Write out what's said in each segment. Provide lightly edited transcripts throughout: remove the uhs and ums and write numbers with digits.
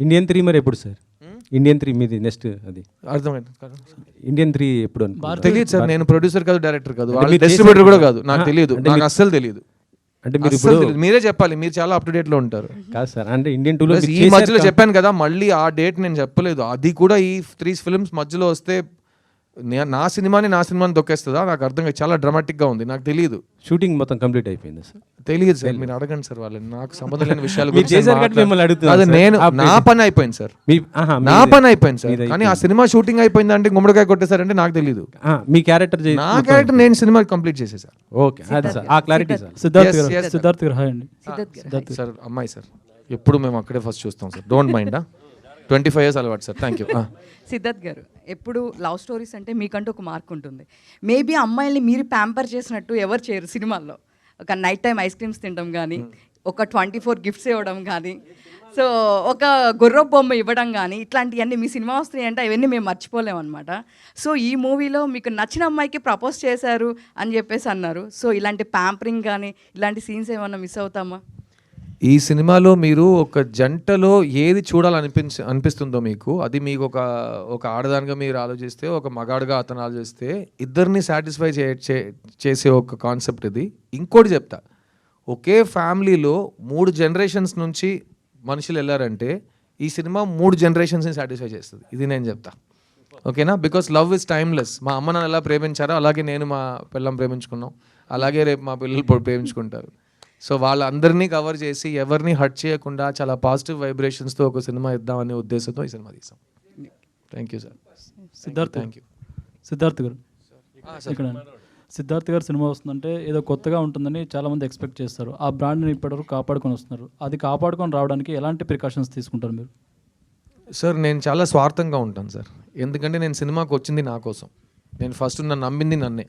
Indian 3 మరి ఎప్పుడు sir? Indian 3 మీది నెక్స్ట్ అది అర్థమైంది. ఇండియన్ 3 ఎప్పుడు అనుకుంటున్నారు? తెలియదు సార్, నేను ప్రొడ్యూసర్ కాదు, డైరెక్టర్ కాదు, అంటే మీరు డిస్ట్రిబ్యూటర్ కూడా చేశారు కాదు, నాకు తెలియదు, అంటే నాకు అస్సలు తెలియదు. అంటే మీరు అస్సలు ఇప్పుడు తెలీదు. మీరే చెప్పాలి, మీరు చాలా అప్ టు డేట్ లో ఉంటారు. కాదు సార్, అంటే ఇండియన్ 2 లో Plus ఈ మధ్యలో చెప్పాను కదా, మళ్ళీ ఆ డేట్ నేను చెప్పలేదు, అది కూడా ఈ 3 ఫిల్మ్స్ మధ్యలో వస్తే నా సినిమాని దొక్కేస్తుందా నాకు అర్థం కాదు. చాలా డ్రామాటిక్ గా ఉంది, నాకు తెలియదు. షూటింగ్ మొత్తం కంప్లీట్ అయిపోయింది సార్. తెలియదు సార్, మీరు అడగండి సార్ వాళ్ళని, నాకు సంబంధం లేని విషయాలు మీరు చేశారు కాబట్టి మిమ్మల్ని అడుగుతున్నాను అది సార్. నేను నా పని అయిపోయింది సార్, నా పని అయిపోయింది సార్. కానీ ఆ సినిమా షూటింగ్ అయిపోయింది అంటే గుమ్మడికాయ కొట్టేశారంటే నాకు తెలియదు. మీ క్యారెక్టర్ నా క్యారెక్టర్ నేను సినిమా కంప్లీట్ చేసేసారు. ఓకే, అది సార్ ఆ క్లారిటీ సార్. సిద్ధార్థ్ గారు హాయ్ అండి. సార్ అమ్మాయి సార్, ఎప్పుడు మేము అక్కడే ఫస్ట్ చూస్తాం సార్, డోంట్ మైండ్. 25 years అలవాటు సార్, థ్యాంక్ యూ. సిద్ధార్థ్ గారు, ఎప్పుడు లవ్ స్టోరీస్ అంటే మీకంటూ ఒక మార్క్ ఉంటుంది. మేబీ అమ్మాయిల్ని మీరు ప్యాంపర్ చేసినట్టు ఎవరు చేయరు సినిమాల్లో. ఒక నైట్ టైం ఐస్ క్రీమ్స్ తినడం కానీ, ఒక 24 గిఫ్ట్స్ ఇవ్వడం కానీ, సో ఒక గుర్రపు బొమ్మ ఇవ్వడం కానీ, ఇట్లాంటివన్నీ మీ సినిమా వస్తున్నాయి అంటే అవన్నీ మేము మర్చిపోలేము అనమాట. సో ఈ మూవీలో మీకు నచ్చిన అమ్మాయికి ప్రపోజ్ చేశారు అని చెప్పేసి అన్నారు. సో ఇలాంటి ప్యాంపరింగ్ కానీ ఇలాంటి సీన్స్ ఏమన్నా మిస్ అవుతామా? ఈ సినిమాలో మీరు ఒక జంటలో ఏది అనిపిస్తుందో మీకు, అది మీకు ఒక ఆడదానిగా మీరు ఆలోచిస్తే, ఒక మగాడుగా అతను ఆలోచిస్తే, ఇద్దరిని సాటిస్ఫై చేసే ఒక కాన్సెప్ట్ ఇది. ఇంకోటి చెప్తా, ఒకే ఫ్యామిలీలో 3 generations నుంచి మనుషులు వెళ్ళారంటే ఈ సినిమా 3 generations సాటిస్ఫై చేస్తుంది, ఇది నేను చెప్తా. ఓకేనా? Because love is timeless. మా అమ్మ నాన్న ఎలా ప్రేమించారో అలాగే నేను మా పిల్లం ప్రేమించుకున్నాం, అలాగే రేపు మా పిల్లలు ప్రేమించుకుంటారు. సో వాళ్ళందరినీ కవర్ చేసి ఎవరిని హర్ట్ చేయకుండా చాలా పాజిటివ్ వైబ్రేషన్స్తో ఒక సినిమా ఇద్దామనే ఉద్దేశంతో ఈ సినిమా తీసాం. Thank you sir. Thank you. Siddharth గారు ఇక్కడ సిద్ధార్థ్ గారు సినిమా వస్తుందంటే ఏదో కొత్తగా ఉంటుందని చాలామంది ఎక్స్పెక్ట్ చేస్తారు. ఆ బ్రాండ్ని ఇప్పటివరకు కాపాడుకొని వస్తున్నారు. అది కాపాడుకొని రావడానికి ఎలాంటి ప్రికాషన్స్ తీసుకుంటారు మీరు? సార్ నేను చాలా స్వార్థంగా ఉంటాను సార్, ఎందుకంటే నేను సినిమాకి వచ్చింది నా కోసం. నేను ఫస్ట్ నన్ను నమ్మింది నన్నే.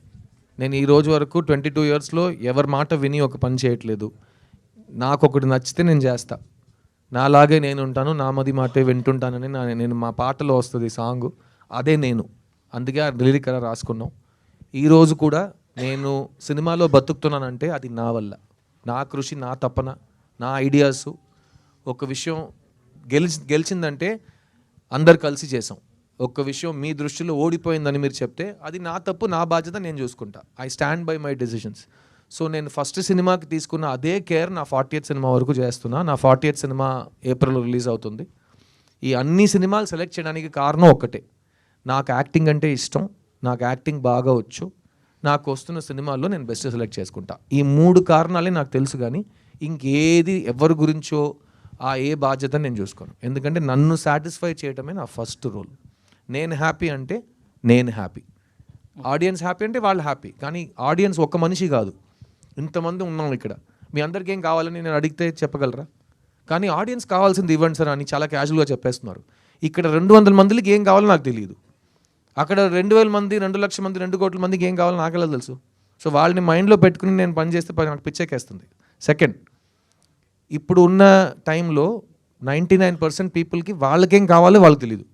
నేను ఈ రోజు వరకు 22 yearsలో ఎవరి మాట విని ఒక పని చేయట్లేదు. నాకు ఒకటి నచ్చితే నేను చేస్తా, నాలాగే నేను ఉంటాను, నా మది మాటే వింటుంటానని నేను మా పాటలో వస్తుంది సాంగ్, అదే నేను. అందుకే ఆ లిరిక్ అలా రాసుకున్నాం. ఈరోజు కూడా నేను సినిమాలో బతుకుతున్నానంటే అది నా వల్ల, నా కృషి, నా తపన, నా ఐడియాస్. ఒక విషయం గెలిచిందంటే అందరు కలిసి చేసాం. ఒక్క విషయం మీ దృష్టిలో ఓడిపోయిందని మీరు చెప్తే అది నా తప్పు, నా బాధ్యత, నేను చూసుకుంటా. I stand by my decisions. So నేను ఫస్ట్ సినిమాకి తీసుకున్న అదే కేర్ నా 40th సినిమా వరకు చేస్తున్నా. నా 40th సినిమా ఏప్రిల్లో రిలీజ్ అవుతుంది. ఈ అన్ని సినిమాలు సెలెక్ట్ చేయడానికి కారణం ఒక్కటే, నాకు యాక్టింగ్ అంటే ఇష్టం, నాకు యాక్టింగ్ బాగా వచ్చు, నాకు వస్తున్న సినిమాల్లో నేను బెస్ట్ సెలెక్ట్ చేసుకుంటా. ఈ 3 కారణాలే నాకు తెలుసు, కానీ ఇంకేది ఎవరి గురించో ఏ బాధ్యత నేను చూసుకోను. ఎందుకంటే నన్ను సాటిస్ఫై చేయడమే నా ఫస్ట్ రోల్. నేను హ్యాపీ అంటే నేను హ్యాపీ, ఆడియన్స్ హ్యాపీ అంటే వాళ్ళు హ్యాపీ. కానీ ఆడియన్స్ ఒక్క మనిషి కాదు, ఇంతమంది ఉన్నాం ఇక్కడ. మీ అందరికీ ఏం కావాలని నేను అడిగితే చెప్పగలరా? కానీ ఆడియన్స్ కావాల్సింది ఇవ్వండి సార్ అని చాలా క్యాజువల్గా చెప్పేస్తున్నారు. ఇక్కడ 200 మందికి ఏం కావాలో నాకు తెలియదు, అక్కడ 2000 మంది, 2 లక్షల మంది, 2 కోట్ల మందికి ఏం కావాలో నాకెలా తెలుసు? సో వాళ్ళని మైండ్లో పెట్టుకుని నేను పని చేస్తే నాకు పిచ్చెక్కేస్తుంది. సెకండ్, ఇప్పుడు ఉన్న టైంలో 99% పీపుల్కి వాళ్ళకేం కావాలో వాళ్ళకి తెలియదు.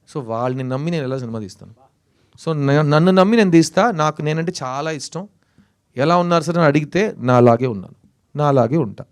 సో వాళ్ళని నమ్మి నేను ఎలా సినిమా తీస్తాను? సో నన్ను నమ్మి నేను తీస్తా. నాకు నేనంటే చాలా ఇష్టం. ఎలా ఉన్నారు సార్ అని అడిగితే నాలాగే ఉన్నాను, నాలాగే ఉంటా.